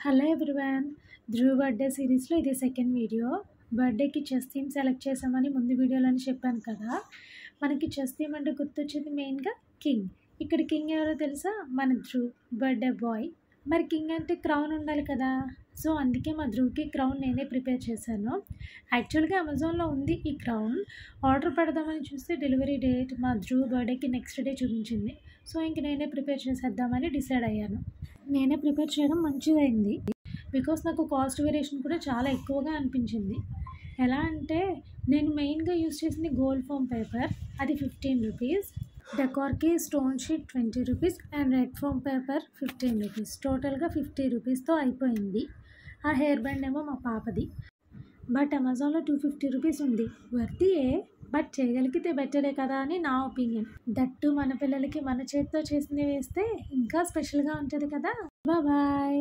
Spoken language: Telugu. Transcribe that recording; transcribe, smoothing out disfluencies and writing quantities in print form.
Hello everyone. ధ్రువ్ బర్త్డే సిరీస్లో ఇది సెకండ్ వీడియో. బర్త్డేకి చెస్ థీమ్ సెలెక్ట్ చేసామని ముందు వీడియోలోనే చెప్పాను కదా. మనకి చెస్ థీమ్ అంటే గుర్తొచ్చేది మెయిన్గా కింగ్. ఇక్కడ కింగ్ ఎవరో తెలుసా? మన ధ్రువ్, బర్త్డే బాయ్. మరి కింగ్ అంటే క్రౌన్ ఉండాలి కదా. సో అందుకే మా ధ్రువ్కి క్రౌన్ నేనే ప్రిపేర్ చేశాను. యాక్చువల్గా అమెజాన్లో ఉంది ఈ క్రౌన్. ఆర్డర్ పెడదామని చూస్తే డెలివరీ డేట్ మా ధ్రువ్ బర్త్డేకి నెక్స్ట్ డే చూపించింది. సో ఇంక నేనే ప్రిపేర్ చేసేద్దామని డిసైడ్ అయ్యాను. నేనే ప్రిపేర్ చేయడం మంచిదైంది, బికాస్ నాకు కాస్ట్ వేరియేషన్ కూడా చాలా ఎక్కువగా అనిపించింది. ఎలా అంటే నేను మెయిన్గా యూస్ చేసింది గోల్డ్ ఫోమ్ పేపర్, అది 15 రూపీస్. డెకార్కి stone sheet 20 rupees and red foam paper 15 rupees. టోటల్గా 50 రూపీస్తో అయిపోయింది. ఆ హెయిర్ బ్యాండ్ ఏమో మా పాపది. బట్ అమెజాన్లో 250 రూపీస్ ఉంది. వర్తియే, బట్ చేయగలిగితే బెటరే కదా అని నా ఒపీనియన్. దట్టు మన పిల్లలకి మన చేతితో చేసింది వేస్తే ఇంకా స్పెషల్గా ఉంటుంది కదా. బాయ్.